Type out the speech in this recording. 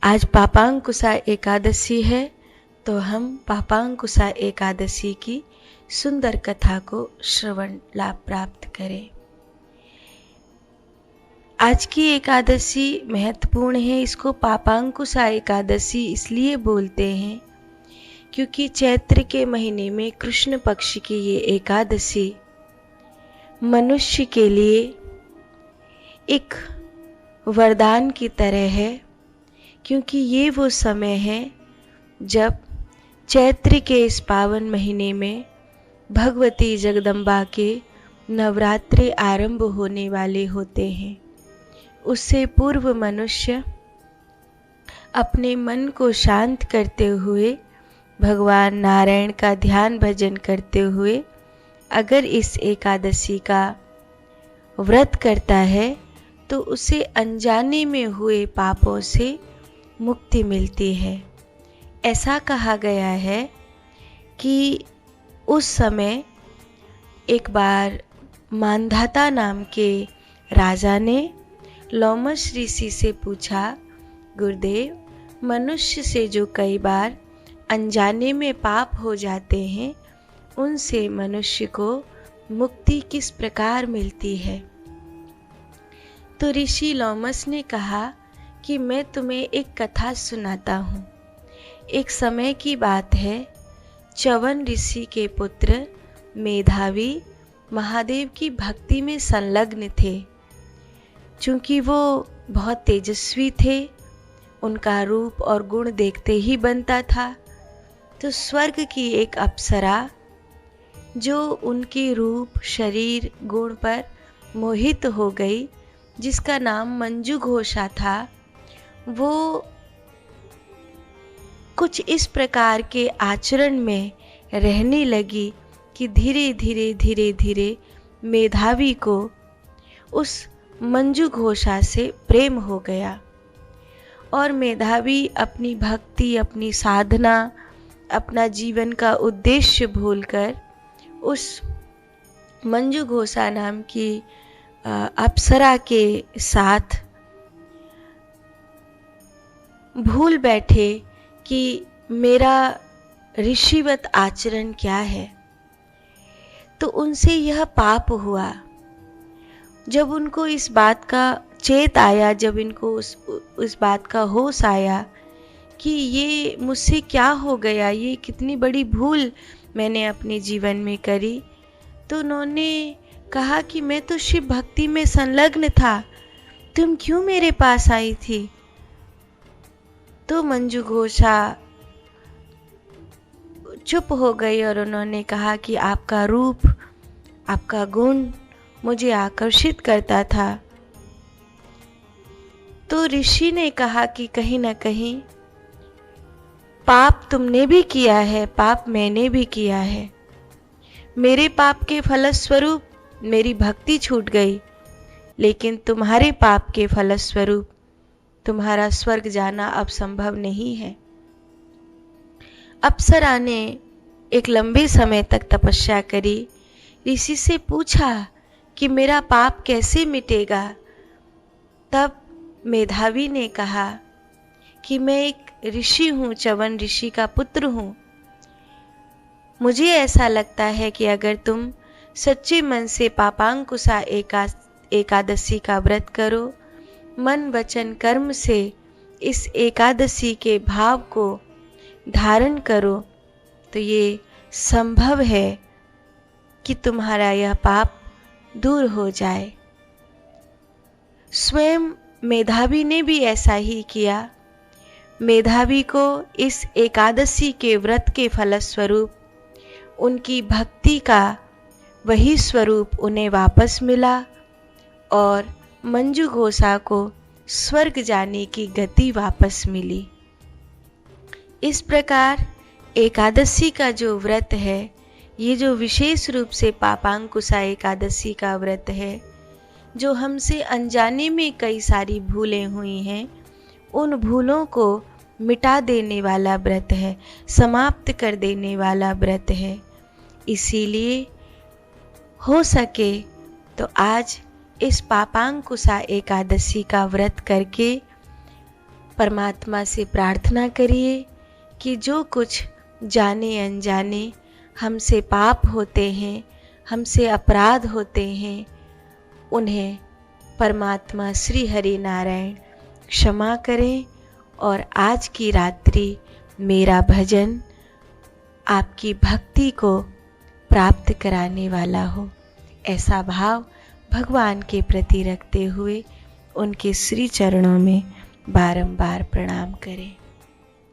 आज पापांकुशा एकादशी है, तो हम पापांकुशा एकादशी की सुंदर कथा को श्रवण लाभ प्राप्त करें। आज की एकादशी महत्वपूर्ण है। इसको पापांकुशा एकादशी इसलिए बोलते हैं क्योंकि चैत्र के महीने में कृष्ण पक्ष की ये एकादशी मनुष्य के लिए एक वरदान की तरह है, क्योंकि ये वो समय है जब चैत्र के इस पावन महीने में भगवती जगदम्बा के नवरात्रि आरंभ होने वाले होते हैं। उससे पूर्व मनुष्य अपने मन को शांत करते हुए भगवान नारायण का ध्यान भजन करते हुए अगर इस एकादशी का व्रत करता है तो उसे अनजाने में हुए पापों से मुक्ति मिलती है। ऐसा कहा गया है कि उस समय एक बार मानधाता नाम के राजा ने लोमश ऋषि से पूछा, गुरुदेव, मनुष्य से जो कई बार अनजाने में पाप हो जाते हैं, उनसे मनुष्य को मुक्ति किस प्रकार मिलती है? तो ऋषि लोमश ने कहा कि मैं तुम्हें एक कथा सुनाता हूँ। एक समय की बात है, च्यवन ऋषि के पुत्र मेधावी महादेव की भक्ति में संलग्न थे। चूंकि वो बहुत तेजस्वी थे, उनका रूप और गुण देखते ही बनता था, तो स्वर्ग की एक अप्सरा जो उनके रूप, शरीर, गुण पर मोहित हो गई, जिसका नाम मंजू घोषा था, वो कुछ इस प्रकार के आचरण में रहने लगी कि धीरे धीरे मेधावी को उस मंजू घोषा से प्रेम हो गया और मेधावी अपनी भक्ति, अपनी साधना, अपना जीवन का उद्देश्य भूलकर उस मंजू घोषा नाम की अप्सरा के साथ भूल बैठे कि मेरा ऋषिवत आचरण क्या है। तो उनसे यह पाप हुआ। जब उनको इस बात का चेत आया, जब इनको उस बात का होश आया कि ये मुझसे क्या हो गया, ये कितनी बड़ी भूल मैंने अपने जीवन में करी, तो उन्होंने कहा कि मैं तो शिव भक्ति में संलग्न था, तुम क्यों मेरे पास आई थी? तो मंजू घोषा चुप हो गई और उन्होंने कहा कि आपका रूप, आपका गुण मुझे आकर्षित करता था। तो ऋषि ने कहा कि कहीं ना कहीं पाप तुमने भी किया है, पाप मैंने भी किया है। मेरे पाप के फलस्वरूप मेरी भक्ति छूट गई, लेकिन तुम्हारे पाप के फलस्वरूप तुम्हारा स्वर्ग जाना अब संभव नहीं है। अप्सरा ने एक लंबे समय तक तपस्या करी, ऋषि से पूछा कि मेरा पाप कैसे मिटेगा। तब मेधावी ने कहा कि मैं एक ऋषि हूँ, च्यवन ऋषि का पुत्र हूँ। मुझे ऐसा लगता है कि अगर तुम सच्चे मन से पापांकुशा एकादशी का व्रत करो, मन वचन कर्म से इस एकादशी के भाव को धारण करो, तो ये संभव है कि तुम्हारा यह पाप दूर हो जाए। स्वयं मेधावी ने भी ऐसा ही किया। मेधावी को इस एकादशी के व्रत के फलस्वरूप उनकी भक्ति का वही स्वरूप उन्हें वापस मिला और मंजू घोषा को स्वर्ग जाने की गति वापस मिली। इस प्रकार एकादशी का जो व्रत है, ये जो विशेष रूप से पापांकुशा एकादशी का व्रत है, जो हमसे अनजाने में कई सारी भूलें हुई हैं, उन भूलों को मिटा देने वाला व्रत है, समाप्त कर देने वाला व्रत है। इसीलिए हो सके तो आज इस पापांकुशा एकादशी का व्रत करके परमात्मा से प्रार्थना करिए कि जो कुछ जाने अनजाने हमसे पाप होते हैं, हमसे अपराध होते हैं, उन्हें परमात्मा श्री हरि नारायण क्षमा करें और आज की रात्रि मेरा भजन आपकी भक्ति को प्राप्त कराने वाला हो, ऐसा भाव भगवान के प्रति रखते हुए उनके श्री चरणों में बारंबार प्रणाम करें।